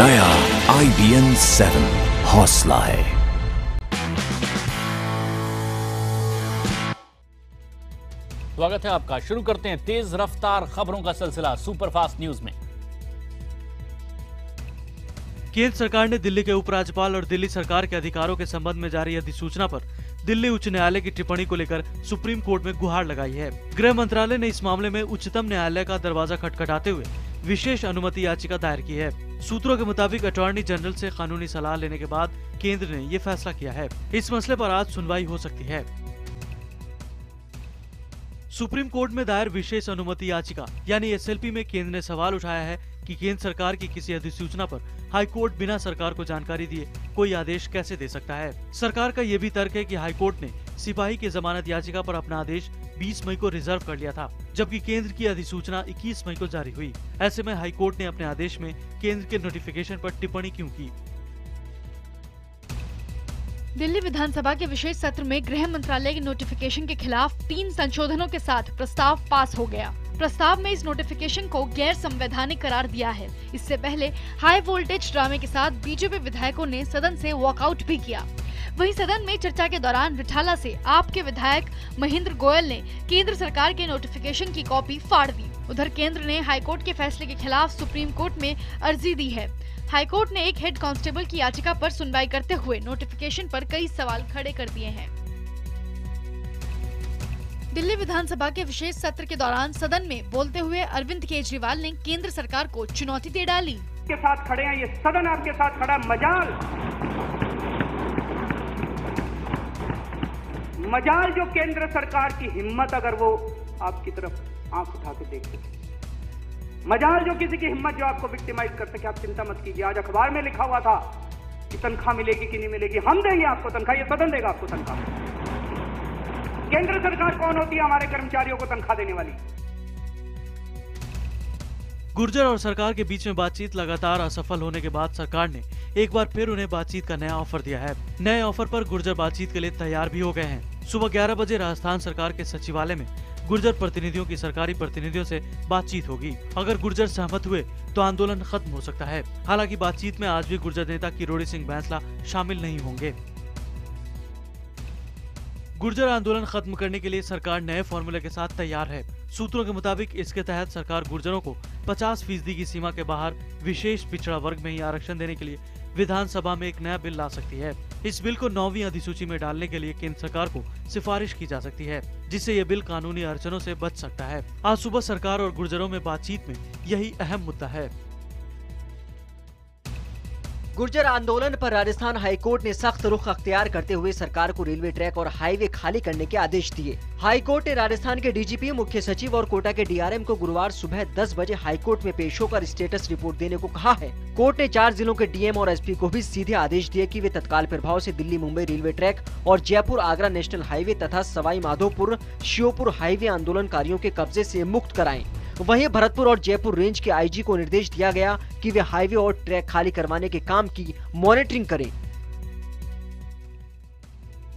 नया IBN 7 हौसला है। स्वागत है आपका। शुरू करते हैं तेज रफ्तार खबरों का सिलसिला सुपरफास्ट न्यूज में। केंद्र सरकार ने दिल्ली के उपराज्यपाल और दिल्ली सरकार के अधिकारों के संबंध में जारी अधिसूचना पर दिल्ली उच्च न्यायालय की टिप्पणी को लेकर सुप्रीम कोर्ट में गुहार लगाई है। गृह मंत्रालय ने इस मामले में उच्चतम न्यायालय का दरवाजा खटखटाते हुए विशेष अनुमति याचिका दायर की है। सूत्रों के मुताबिक अटॉर्नी जनरल से कानूनी सलाह लेने के बाद केंद्र ने ये फैसला किया है। इस मसले पर आज सुनवाई हो सकती है। सुप्रीम कोर्ट में दायर विशेष अनुमति याचिका यानी SLP में केंद्र ने सवाल उठाया है कि केंद्र सरकार की किसी अधिसूचना पर हाई कोर्ट बिना सरकार को जानकारी दिए कोई आदेश कैसे दे सकता है। सरकार का ये भी तर्क है कि हाई कोर्ट ने सिपाही की जमानत याचिका पर अपना आदेश 20 मई को रिजर्व कर लिया था, जबकि केंद्र की अधिसूचना 21 मई को जारी हुई। ऐसे में हाई कोर्ट ने अपने आदेश में केंद्र के नोटिफिकेशन पर टिप्पणी क्यों की? दिल्ली विधानसभा के विशेष सत्र में गृह मंत्रालय के नोटिफिकेशन के खिलाफ 3 संशोधनों के साथ प्रस्ताव पास हो गया। प्रस्ताव में इस नोटिफिकेशन को गैर संवैधानिक करार दिया है। इससे पहले हाई वोल्टेज ड्रामे के साथ बीजेपी विधायकों ने सदन से वॉकआउट भी किया। वहीं सदन में चर्चा के दौरान रिठाला से आप के विधायक महेंद्र गोयल ने केंद्र सरकार के नोटिफिकेशन की कॉपी फाड़ दी। उधर केंद्र ने हाईकोर्ट के फैसले के खिलाफ सुप्रीम कोर्ट में अर्जी दी है। हाईकोर्ट ने एक हेड कांस्टेबल की याचिका पर सुनवाई करते हुए नोटिफिकेशन पर कई सवाल खड़े कर दिए हैं। दिल्ली विधानसभा के विशेष सत्र के दौरान सदन में बोलते हुए अरविंद केजरीवाल ने केंद्र सरकार को चुनौती दे डाली। के साथ खड़े हैं, ये सदन आपके साथ खड़ा। मजाल जो केंद्र सरकार की हिम्मत अगर वो आपकी तरफ आंख उठा के देख सके, मजाल जो किसी की हिम्मत जो आपको विक्टिमाइज कर सके। आप चिंता मत कीजिए, आज अखबार में लिखा हुआ था कि तनख्वाह मिलेगी कि नहीं मिलेगी, हम देंगे आपको तनख्वाह, ये सदन देगा आपको तनख्वाह। केंद्र सरकार कौन होती है हमारे कर्मचारियों को तनख्वाह देने वाली? गुर्जर और सरकार के बीच में बातचीत लगातार असफल होने के बाद सरकार ने एक बार फिर उन्हें बातचीत का नया ऑफर दिया है। नए ऑफर पर गुर्जर बातचीत के लिए तैयार भी हो गए हैं। सुबह 11 बजे राजस्थान सरकार के सचिवालय में गुर्जर प्रतिनिधियों की सरकारी प्रतिनिधियों से बातचीत होगी। अगर गुर्जर सहमत हुए तो आंदोलन खत्म हो सकता है। हालांकि बातचीत में आज भी गुर्जर नेता किरोड़ी सिंह बैंसला शामिल नहीं होंगे। गुर्जर आंदोलन खत्म करने के लिए सरकार नए फॉर्मूले के साथ तैयार है। सूत्रों के मुताबिक इसके तहत सरकार गुर्जरों को 50% की सीमा के बाहर विशेष पिछड़ा वर्ग में ही आरक्षण देने के लिए विधानसभा में एक नया बिल ला सकती है। इस बिल को 9वीं अधिसूची में डालने के लिए केंद्र सरकार को सिफारिश की जा सकती है, जिससे ये बिल कानूनी अड़चनों से बच सकता है। आज सुबह सरकार और गुर्जरों में बातचीत में यही अहम मुद्दा है। गुर्जर आंदोलन पर राजस्थान हाईकोर्ट ने सख्त रुख अख्तियार करते हुए सरकार को रेलवे ट्रैक और हाईवे खाली करने के आदेश दिए। हाईकोर्ट ने राजस्थान के DGP, मुख्य सचिव और कोटा के DRM को गुरुवार सुबह 10 बजे हाईकोर्ट में पेश होकर स्टेटस रिपोर्ट देने को कहा है। कोर्ट ने 4 जिलों के DM और SP को भी सीधे आदेश दिए कि वे तत्काल प्रभाव से दिल्ली मुंबई रेलवे ट्रैक और जयपुर आगरा नेशनल हाईवे तथा सवाई माधोपुर श्योपुर हाईवे आंदोलनकारियों के कब्जे से मुक्त कराएं। वहीं भरतपुर और जयपुर रेंज के IG को निर्देश दिया गया कि वे हाईवे और ट्रैक खाली करवाने के काम की मॉनिटरिंग करें।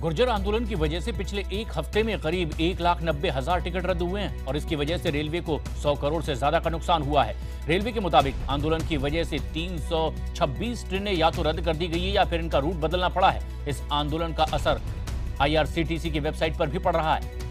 गुर्जर आंदोलन की वजह से पिछले एक हफ्ते में करीब 1,90,000 टिकट रद्द हुए हैं और इसकी वजह से रेलवे को 100 करोड़ से ज्यादा का नुकसान हुआ है। रेलवे के मुताबिक आंदोलन की वजह से 326 ट्रेनें या तो रद्द कर दी गई है या फिर इनका रूट बदलना पड़ा है। इस आंदोलन का असर IRCTC की वेबसाइट पर भी पड़ रहा है।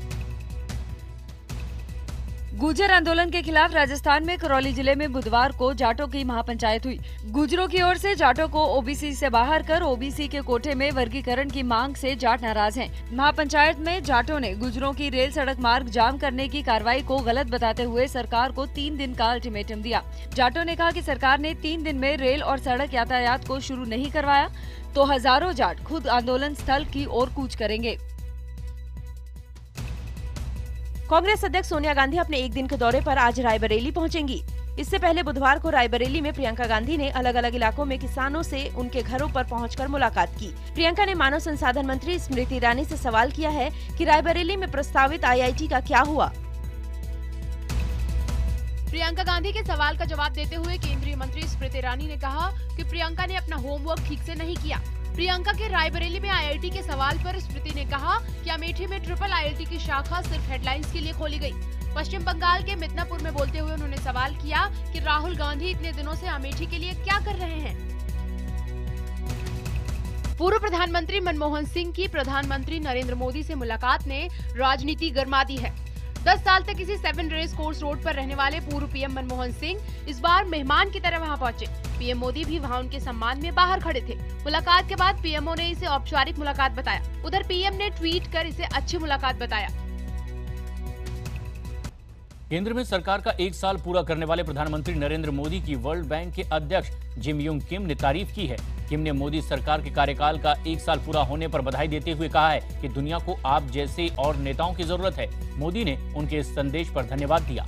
गुर्जर आंदोलन के खिलाफ राजस्थान में करौली जिले में बुधवार को जाटों की महापंचायत हुई। गुर्जरों की ओर से जाटों को OBC से बाहर कर OBC के कोटे में वर्गीकरण की मांग से जाट नाराज हैं। महापंचायत में जाटों ने गुर्जरों की रेल सड़क मार्ग जाम करने की कार्रवाई को गलत बताते हुए सरकार को 3 दिन का अल्टीमेटम दिया। जाटों ने कहा कि सरकार ने 3 दिन में रेल और सड़क यातायात को शुरू नहीं करवाया तो हजारों जाट खुद आंदोलन स्थल की ओर कूच करेंगे। कांग्रेस अध्यक्ष सोनिया गांधी अपने एक दिन के दौरे पर आज रायबरेली पहुंचेंगी। इससे पहले बुधवार को रायबरेली में प्रियंका गांधी ने अलग अलग इलाकों में किसानों से उनके घरों पर पहुंचकर मुलाकात की। प्रियंका ने मानव संसाधन मंत्री स्मृति ईरानी से सवाल किया है कि रायबरेली में प्रस्तावित IIT का क्या हुआ। प्रियंका गांधी के सवाल का जवाब देते हुए केंद्रीय मंत्री स्मृति ईरानी ने कहा कि प्रियंका ने अपना होमवर्क ठीक से नहीं किया। प्रियंका के रायबरेली में IIT के सवाल पर स्मृति ने कहा कि अमेठी में ट्रिपल IIT की शाखा सिर्फ हेडलाइंस के लिए खोली गई। पश्चिम बंगाल के मिदनापुर में बोलते हुए उन्होंने सवाल किया कि राहुल गांधी इतने दिनों से अमेठी के लिए क्या कर रहे हैं। पूर्व प्रधानमंत्री मनमोहन सिंह की प्रधानमंत्री नरेंद्र मोदी से मुलाकात ने राजनीति गर्मा दी है। 10 साल तक इसी 7 रेस कोर्स रोड पर रहने वाले पूर्व पीएम मनमोहन सिंह इस बार मेहमान की तरह वहां पहुंचे। पीएम मोदी भी वहां उनके सम्मान में बाहर खड़े थे। मुलाकात के बाद पीएमओ ने इसे औपचारिक मुलाकात बताया। उधर पीएम ने ट्वीट कर इसे अच्छी मुलाकात बताया। केंद्र में सरकार का 1 साल पूरा करने वाले प्रधानमंत्री नरेंद्र मोदी की वर्ल्ड बैंक के अध्यक्ष जिम युंग किम ने तारीफ की है। किम ने मोदी सरकार के कार्यकाल का 1 साल पूरा होने पर बधाई देते हुए कहा है कि दुनिया को आप जैसे और नेताओं की जरूरत है। मोदी ने उनके इस संदेश पर धन्यवाद दिया।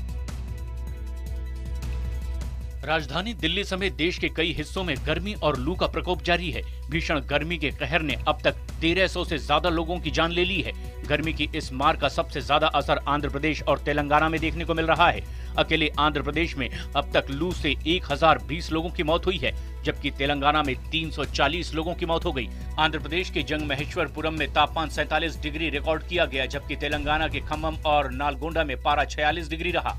राजधानी दिल्ली समेत देश के कई हिस्सों में गर्मी और लू का प्रकोप जारी है। भीषण गर्मी के कहर ने अब तक 1300 से ज्यादा लोगों की जान ले ली है। गर्मी की इस मार का सबसे ज्यादा असर आंध्र प्रदेश और तेलंगाना में देखने को मिल रहा है। अकेले आंध्र प्रदेश में अब तक लू से 1020 लोगों की मौत हुई है, जबकि तेलंगाना में 340 लोगों की मौत हो गई। आंध्र प्रदेश के जंगमहेश्वरपुरम में तापमान 47 डिग्री रिकॉर्ड किया गया, जबकि तेलंगाना के खम्मम और नालगोंडा में पारा 46 डिग्री रहा।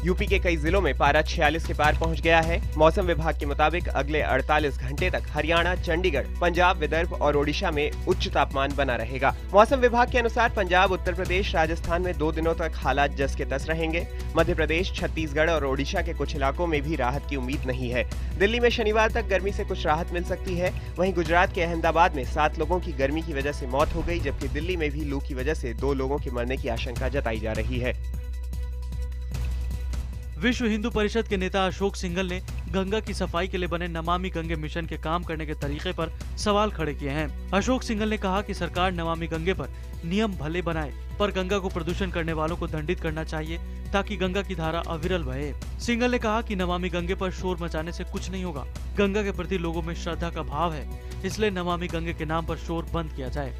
यूपी के कई जिलों में पारा 46 के पार पहुंच गया है। मौसम विभाग के मुताबिक अगले 48 घंटे तक हरियाणा, चंडीगढ़, पंजाब, विदर्भ और ओडिशा में उच्च तापमान बना रहेगा। मौसम विभाग के अनुसार पंजाब, उत्तर प्रदेश, राजस्थान में 2 दिनों तक हालात जस के तस रहेंगे। मध्य प्रदेश, छत्तीसगढ़ और ओडिशा के कुछ इलाकों में भी राहत की उम्मीद नहीं है। दिल्ली में शनिवार तक गर्मी से कुछ राहत मिल सकती है। वहीं गुजरात के अहमदाबाद में 7 लोगों की गर्मी की वजह से मौत हो गई, जबकि दिल्ली में भी लू की वजह से 2 लोगों के मरने की आशंका जताई जा रही है। विश्व हिंदू परिषद के नेता अशोक सिंघल ने गंगा की सफाई के लिए बने नमामि गंगे मिशन के काम करने के तरीके पर सवाल खड़े किए हैं। अशोक सिंघल ने कहा कि सरकार नमामि गंगे पर नियम भले बनाए, पर गंगा को प्रदूषण करने वालों को दंडित करना चाहिए ताकि गंगा की धारा अविरल बहे। सिंघल ने कहा कि नमामि गंगे पर शोर मचाने से कुछ नहीं होगा। गंगा के प्रति लोगों में श्रद्धा का भाव है, इसलिए नमामि गंगे के नाम पर शोर बंद किया जाए।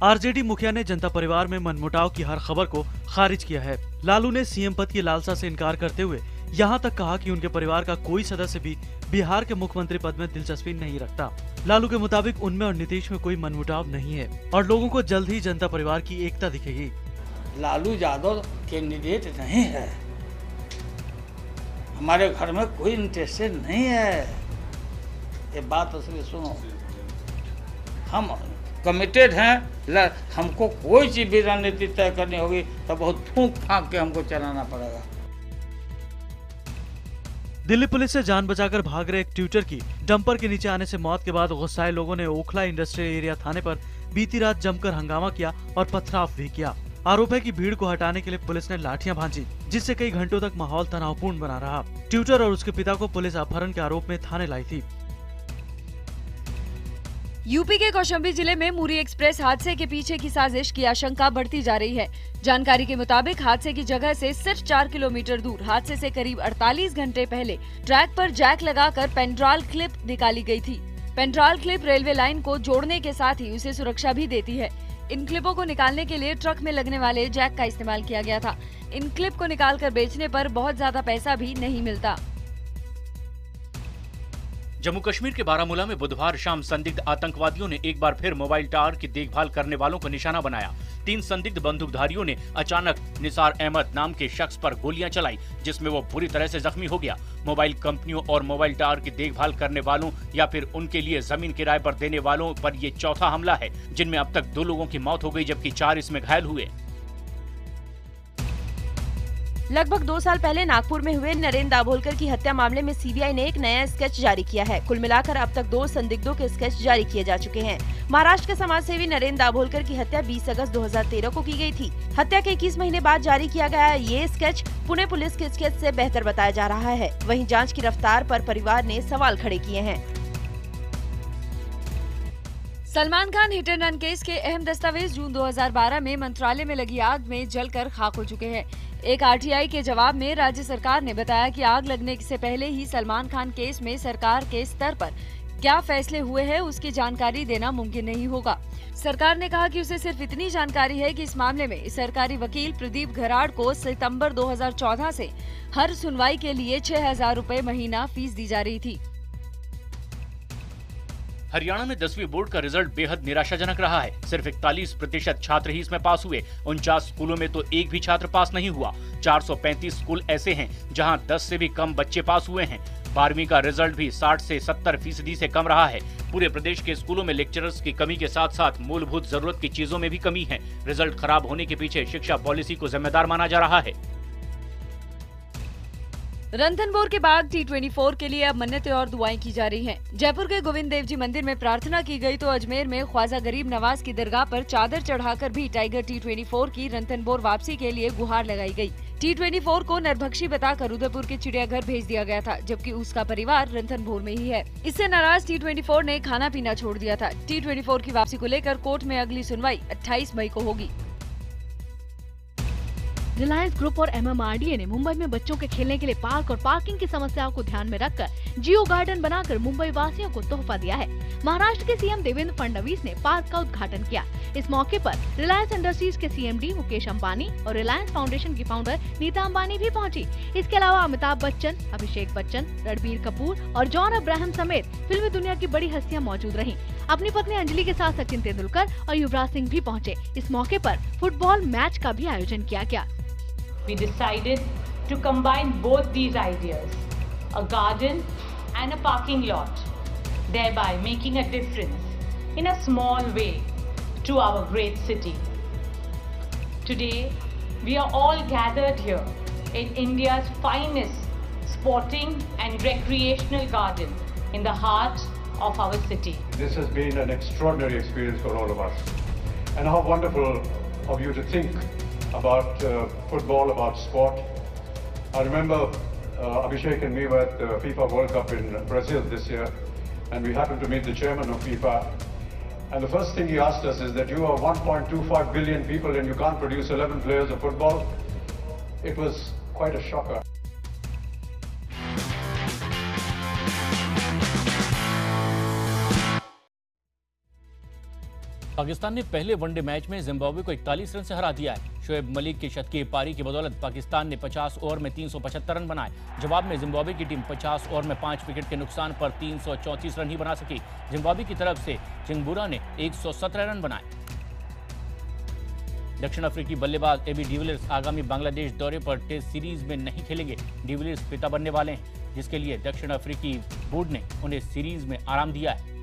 आरजेडी मुखिया ने जनता परिवार में मनमुटाव की हर खबर को खारिज किया है। लालू ने सीएम पद की लालसा से इनकार करते हुए यहां तक कहा कि उनके परिवार का कोई सदस्य भी बिहार के मुख्यमंत्री पद में दिलचस्पी नहीं रखता। लालू के मुताबिक उनमें और नीतीश में कोई मनमुटाव नहीं है और लोगों को जल्द ही जनता परिवार की एकता दिखेगी। लालू यादव कैंडिडेट नहीं है, हमारे घर में कोई इंटरेस्टेड नहीं है। ये बात असली सुनो, हम कमिटेड हैं। हमको कोई चीज भी रणनीति तय करनी होगी तो बहुत फूंक फांक के हमको चलाना पड़ेगा। दिल्ली पुलिस से जान बचाकर भाग रहे एक ट्यूटर की डंपर के नीचे आने से मौत के बाद गुस्साए लोगों ने ओखला इंडस्ट्रियल एरिया थाने पर बीती रात जमकर हंगामा किया और पथराव भी किया। आरोप है कि भीड़ को हटाने के लिए पुलिस ने लाठियां भांजी, जिससे कई घंटों तक माहौल तनावपूर्ण बना रहा। ट्यूटर और उसके पिता को पुलिस अपहरण के आरोप में थाने लाई थी। यूपी के कौशाम्बी जिले में मुरी एक्सप्रेस हादसे के पीछे की साजिश की आशंका बढ़ती जा रही है। जानकारी के मुताबिक हादसे की जगह से सिर्फ 4 किलोमीटर दूर हादसे से करीब 48 घंटे पहले ट्रैक पर जैक लगाकर पेंड्राल क्लिप निकाली गई थी। पेंड्राल क्लिप रेलवे लाइन को जोड़ने के साथ ही उसे सुरक्षा भी देती है। इन क्लिपों को निकालने के लिए ट्रक में लगने वाले जैक का इस्तेमाल किया गया था। इन क्लिप को निकालकर बेचने पर बहुत ज्यादा पैसा भी नहीं मिलता। जम्मू कश्मीर के बारामूला में बुधवार शाम संदिग्ध आतंकवादियों ने एक बार फिर मोबाइल टावर की देखभाल करने वालों को निशाना बनाया। 3 संदिग्ध बंदूकधारियों ने अचानक निसार अहमद नाम के शख्स पर गोलियां चलाई, जिसमें वो बुरी तरह से जख्मी हो गया। मोबाइल कंपनियों और मोबाइल टावर की देखभाल करने वालों या फिर उनके लिए जमीन किराए पर देने वालों पर ये चौथा हमला है, जिनमें अब तक 2 लोगों की मौत हो गई, जबकि 4 इसमें घायल हुए। लगभग 2 साल पहले नागपुर में हुए नरेंद्र दाभोलकर की हत्या मामले में सीबीआई ने एक नया स्केच जारी किया है। कुल मिलाकर अब तक 2 संदिग्धों के स्केच जारी किए जा चुके हैं। महाराष्ट्र के समाजसेवी नरेंद्र दाभोलकर की हत्या 20 अगस्त 2013 को की गई थी। हत्या के 21 महीने बाद जारी किया गया ये स्केच पुणे पुलिस के स्केच से बेहतर बताया जा रहा है। वहीं जांच की रफ्तार पर परिवार ने सवाल खड़े किए हैं। Salman Khan hit and run case के अहम दस्तावेज जून 2012 में मंत्रालय में लगी आग में जलकर खाक हो चुके हैं। एक आरटीआई के जवाब में राज्य सरकार ने बताया कि आग लगने से पहले ही सलमान खान केस में सरकार के स्तर पर क्या फैसले हुए हैं उसकी जानकारी देना मुमकिन नहीं होगा। सरकार ने कहा कि उसे सिर्फ इतनी जानकारी है कि इस मामले में सरकारी वकील प्रदीप घराड़ को सितंबर 2014 से हर सुनवाई के लिए 6,000 रुपए महीना फीस दी जा रही थी। हरियाणा में 10वीं बोर्ड का रिजल्ट बेहद निराशाजनक रहा है। सिर्फ 41% छात्र ही इसमें पास हुए। 49 स्कूलों में तो एक भी छात्र पास नहीं हुआ। 435 स्कूल ऐसे हैं जहां 10 से भी कम बच्चे पास हुए हैं। 12वीं का रिजल्ट भी 60 से 70% से कम रहा है। पूरे प्रदेश के स्कूलों में लेक्चरर्स की कमी के साथ साथ मूलभूत जरूरत की चीजों में भी कमी है। रिजल्ट खराब होने के पीछे शिक्षा पॉलिसी को जिम्मेदार माना जा रहा है। रणथंभौर के बाद T24 के लिए अब मन्नतें और दुआएं की जा रही हैं। जयपुर के गोविंद देव जी मंदिर में प्रार्थना की गई तो अजमेर में ख्वाजा गरीब नवाज की दरगाह पर चादर चढ़ाकर भी टाइगर T24 की रणथंभौर वापसी के लिए गुहार लगाई गई। T24 को नरभक्षी बताकर उदयपुर के चिड़ियाघर भेज दिया गया था, जबकि उसका परिवार रणथंभौर में ही है। इससे नाराज T24 ने खाना पीना छोड़ दिया था। T24 की वापसी को लेकर कोर्ट में अगली सुनवाई 28 मई को होगी। रिलायंस ग्रुप और MMRDA ने मुंबई में बच्चों के खेलने के लिए पार्क और पार्किंग की समस्याओं को ध्यान में रखकर जियो गार्डन बनाकर मुंबई वासियों को तोहफा दिया है। महाराष्ट्र के सीएम देवेंद्र फडणवीस ने पार्क का उद्घाटन किया। इस मौके पर रिलायंस इंडस्ट्रीज के CMD मुकेश अंबानी और रिलायंस फाउंडेशन की फाउंडर नीता अंबानी भी पहुंची। इसके अलावा अमिताभ बच्चन, अभिषेक बच्चन, रणबीर कपूर और जॉन अब्राहम समेत फिल्मी दुनिया की बड़ी हस्तियां मौजूद रहीं। अपनी पत्नी अंजलि के साथ सचिन तेंदुलकर और युवराज सिंह भी पहुंचे। इस मौके पर फुटबॉल मैच का भी आयोजन किया गया। We decided to combine both these ideas, a garden and a parking lot, thereby making a difference in a small way to our great city. Today, we are all gathered here in India's finest sporting and recreational garden in the heart of our city. This has been an extraordinary experience for all of us. And how wonderful of you to think about football, about sport. I remember Abhishek and me were at the FIFA World Cup in Brazil this year, and we happened to meet the chairman of FIFA. And the first thing he asked us is that you are 1.25 billion people and you can't produce 11 players of football. It was quite a shocker. Pakistan ने पहले one day match में Zimbabwe को 41 run से हरा दिया है। शोएब मलिक की शतकीय पारी की बदौलत पाकिस्तान ने 50 ओवर में 375 रन बनाए। जवाब में जिम्बाब्वे की टीम 50 ओवर में 5 विकेट के नुकसान पर 334 रन ही बना सकी। जिम्बाब्वे की तरफ से चिंगबुरा ने 117 रन बनाए। दक्षिण अफ्रीकी बल्लेबाज एबी डिविलियर्स आगामी बांग्लादेश दौरे पर टेस्ट सीरीज में नहीं खेलेंगे। डिविलियर्स पिता बनने वाले हैं, जिसके लिए दक्षिण अफ्रीकी बोर्ड ने उन्हें सीरीज में आराम दिया है।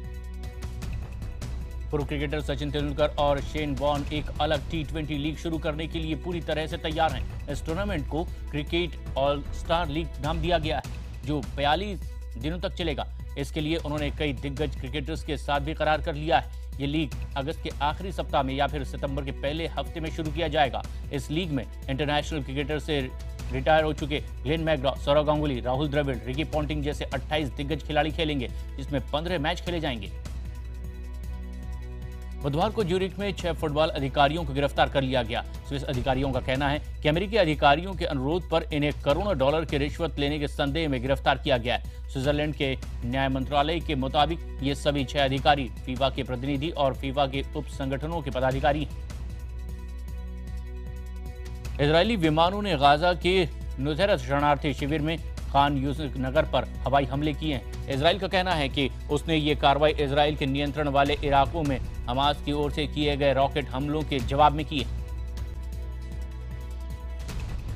पूर्व क्रिकेटर सचिन तेंदुलकर और शेन वॉर्न एक अलग T20 लीग शुरू करने के लिए पूरी तरह से तैयार हैं। इस टूर्नामेंट को क्रिकेट ऑल स्टार लीग नाम दिया गया है, जो 42 दिनों तक चलेगा। इसके लिए उन्होंने कई दिग्गज क्रिकेटर्स के साथ भी करार कर लिया है। ये लीग अगस्त के आखिरी सप्ताह में या फिर सितंबर के पहले हफ्ते में शुरू किया जाएगा। इस लीग में इंटरनेशनल क्रिकेटर से रिटायर हो चुके Glenn McGrath, Sourav Ganguly, Rahul Dravid, Ricky Ponting जैसे 28 दिग्गज खिलाड़ी खेलेंगे, जिसमें 15 मैच खेले जाएंगे। बुधवार को ज्यूरिख में 6 फुटबॉल अधिकारियों को गिरफ्तार कर लिया गया। स्विस अधिकारियों का कहना है कि अमेरिकी अधिकारियों के अनुरोध पर इन्हें करोड़ों डॉलर की रिश्वत लेने के संदेह में गिरफ्तार किया गया है। स्विट्जरलैंड के न्याय मंत्रालय के मुताबिक ये सभी 6 अधिकारी फीफा के प्रतिनिधि और फीफा के उप संगठनों के पदाधिकारी हैं। इजरायली विमानों ने गाजा के नुसैरत शरणार्थी शिविर में खान यूसुफ नगर पर हवाई हमले किए हैं। इजराइल का कहना है कि उसने ये कार्रवाई इजराइल के नियंत्रण वाले इलाकों में हमास की ओर से किए गए रॉकेट हमलों के जवाब में किए।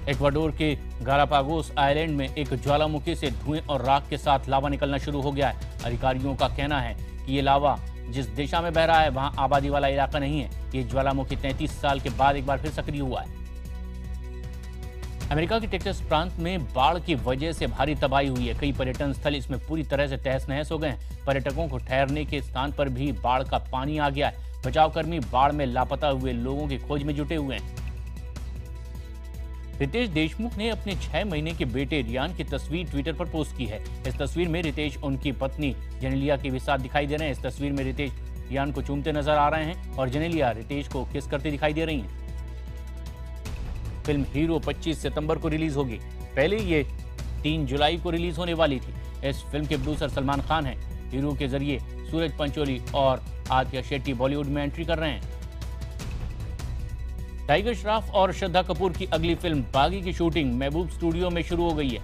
इक्वाडोर के गालापागोस आइलैंड में एक ज्वालामुखी से धुएं और राख के साथ लावा निकलना शुरू हो गया है। अधिकारियों का कहना है कि ये लावा जिस दिशा में बह रहा है वहां आबादी वाला इलाका नहीं है। ये ज्वालामुखी 33 साल के बाद एक बार फिर सक्रिय हुआ है। अमेरिका के टेक्सास प्रांत में बाढ़ की वजह से भारी तबाही हुई है। कई पर्यटन स्थल इसमें पूरी तरह से तहस नहस हो गए हैं। पर्यटकों को ठहरने के स्थान पर भी बाढ़ का पानी आ गया है। बचावकर्मी बाढ़ में लापता हुए लोगों की खोज में जुटे हुए हैं। रितेश देशमुख ने अपने 6 महीने के बेटे रियान की तस्वीर ट्विटर पर पोस्ट की है। इस तस्वीर में रितेश उनकी पत्नी जेनेलिया के भी साथ दिखाई दे रहे हैं। इस तस्वीर में रितेश रियान को चूमते नजर आ रहे हैं और जेनेलिया रितेश को किस करते दिखाई दे रही हैं। फिल्म हीरो 25 सितंबर को रिलीज होगी। पहले ये 3 जुलाई को रिलीज होने वाली थी। इस फिल्म के प्रोड्यूसर सलमान खान हैं। हीरो के जरिए सूरज पंचोली और आदित्य शेट्टी बॉलीवुड में एंट्री कर रहे हैं। टाइगर श्रॉफ और श्रद्धा कपूर की अगली फिल्म बागी की शूटिंग महबूब स्टूडियो में शुरू हो गई है।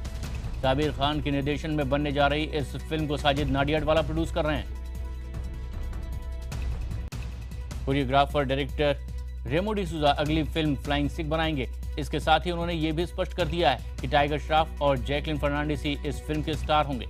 साबिर खान के निर्देशन में बनने जा रही इस फिल्म को साजिद नाडियाडवाला प्रोड्यूस कर रहे हैं। कोरियोग्राफर डायरेक्टर रेमो डिसूजा अगली फिल्म फ्लाइंग सिख बनाएंगे। इसके साथ ही उन्होंने ये भी स्पष्ट कर दिया है कि टाइगर श्रॉफ और जैकलिन फर्नांडिस ही इस फिल्म के स्टार होंगे।